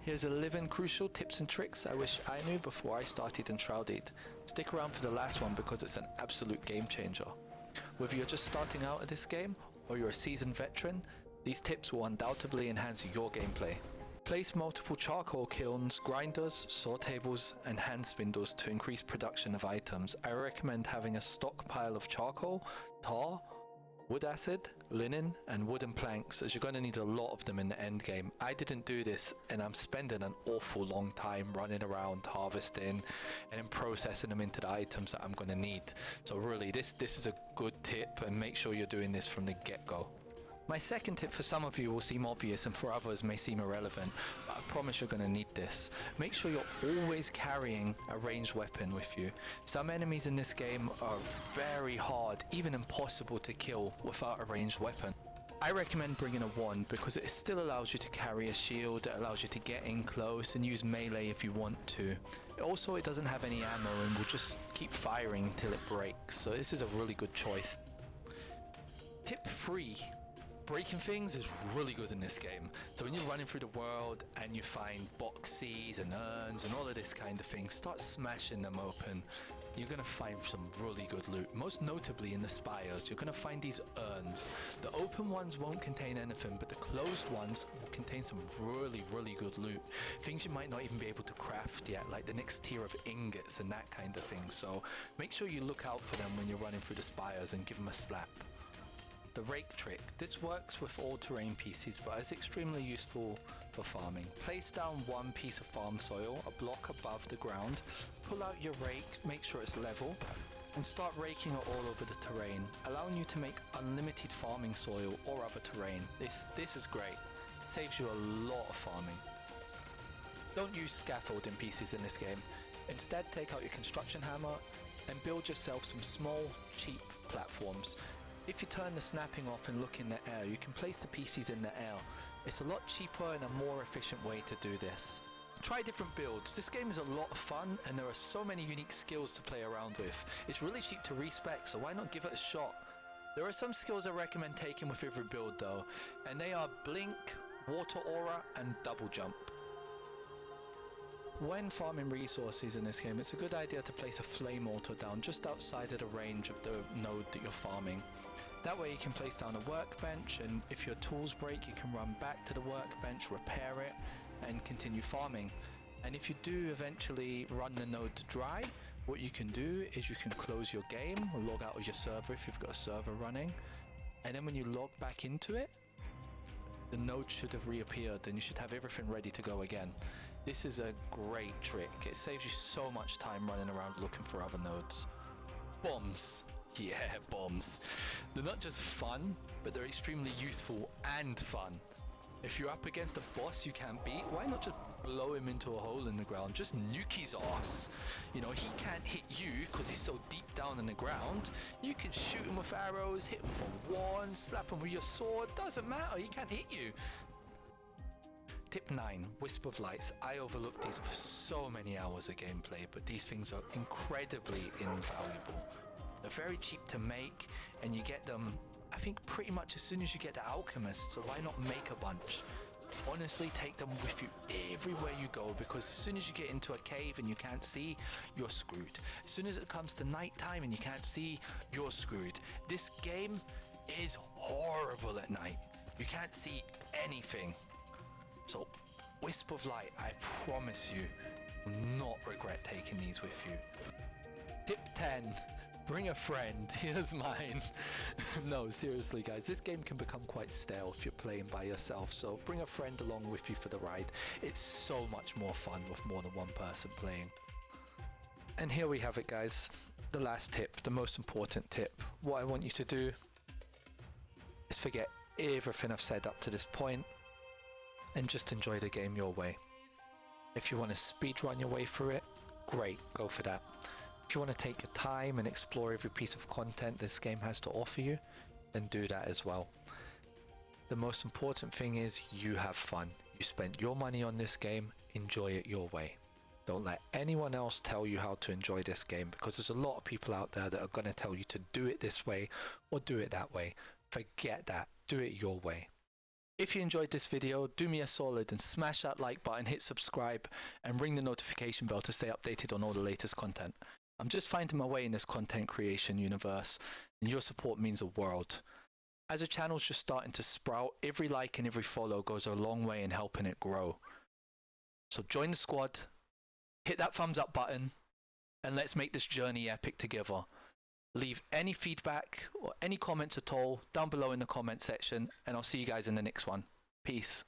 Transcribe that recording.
Here's 11 crucial tips and tricks I wish I knew before I started Enshrouded. Stick around for the last one because it's an absolute game changer. Whether you're just starting out at this game or you're a seasoned veteran, these tips will undoubtedly enhance your gameplay. Place multiple charcoal kilns, grinders, saw tables and hand spindles to increase production of items. I recommend having a stockpile of charcoal, tar, wood acid, linen and wooden planks, as you're going to need a lot of them in the end game. I didn't do this and I'm spending an awful long time running around harvesting and then processing them into the items that I'm going to need. So really this is a good tip, and make sure you're doing this from the get-go. My second tip for some of you will seem obvious and for others may seem irrelevant, but I promise you're going to need this. Make sure you're always carrying a ranged weapon with you. Some enemies in this game are very hard, even impossible to kill without a ranged weapon. I recommend bringing a wand because it still allows you to carry a shield, it allows you to get in close and use melee if you want to. Also, it doesn't have any ammo and will just keep firing until it breaks, so this is a really good choice. Tip 3. Breaking things is really good in this game. So when you're running through the world and you find boxes and urns and all of this kind of thing, start smashing them open. You're going to find some really good loot. Most notably in the spires, you're going to find these urns. The open ones won't contain anything, but the closed ones will contain some really good loot. Things you might not even be able to craft yet, like the next tier of ingots and that kind of thing. So make sure you look out for them when you're running through the spires and give them a slap. The Rake trick. This works with all terrain pieces but is extremely useful for farming. Place down one piece of farm soil a block above the ground, pull out your rake, make sure it's level, and start raking it all over the terrain, allowing you to make unlimited farming soil or other terrain. This is great. It saves you a lot of farming. Don't use scaffolding pieces in this game. Instead, take out your construction hammer and build yourself some small, cheap platforms. If you turn the snapping off and look in the air, you can place the pieces in the air. It's a lot cheaper and a more efficient way to do this. Try different builds. This game is a lot of fun and there are so many unique skills to play around with. It's really cheap to respec, so why not give it a shot? There are some skills I recommend taking with every build though, and they are Blink, Water Aura and Double Jump. When farming resources in this game, it's a good idea to place a flame altar down just outside of the range of the node that you're farming. That way you can place down a workbench, and if your tools break you can run back to the workbench, repair it and continue farming. And if you do eventually run the node dry, what you can do is you can close your game or log out of your server if you've got a server running, and then when you log back into it, the node should have reappeared and you should have everything ready to go again. This is a great trick. It saves you so much time running around looking for other nodes. Bombs. Yeah, bombs. They're not just fun, but they're extremely useful and fun. If you're up against a boss you can't beat, why not just blow him into a hole in the ground? Just nuke his ass. You know, he can't hit you because he's so deep down in the ground. You can shoot him with arrows, hit him for one, slap him with your sword, doesn't matter, he can't hit you. Tip 9, Wisp of Lights. I overlooked these for so many hours of gameplay, but these things are incredibly invaluable. They're very cheap to make, and you get them, I think, pretty much as soon as you get the alchemist, so why not make a bunch? Honestly, take them with you everywhere you go, because as soon as you get into a cave and you can't see, you're screwed. As soon as it comes to night time and you can't see, you're screwed. This game is horrible at night. You can't see anything. So, Wisp of Light, I promise you, will not regret taking these with you. Tip 10. Bring a friend. Here's mine. No, seriously guys, this game can become quite stale if you're playing by yourself, so bring a friend along with you for the ride. It's so much more fun with more than one person playing. And here we have it guys, the last tip, the most important tip. What I want you to do is forget everything I've said up to this point and just enjoy the game your way. If you want to speedrun your way through it, great, go for that. If you want to take your time and explore every piece of content this game has to offer you, then do that as well. The most important thing is you have fun. You spent your money on this game, enjoy it your way. Don't let anyone else tell you how to enjoy this game, because there's a lot of people out there that are going to tell you to do it this way or do it that way. Forget that. Do it your way. If you enjoyed this video, do me a solid and smash that like button, hit subscribe, and ring the notification bell to stay updated on all the latest content. I'm just finding my way in this content creation universe, and your support means the world. As the channel's just starting to sprout, every like and every follow goes a long way in helping it grow. So join the squad, hit that thumbs up button, and let's make this journey epic together. Leave any feedback or any comments at all down below in the comment section, and I'll see you guys in the next one. Peace.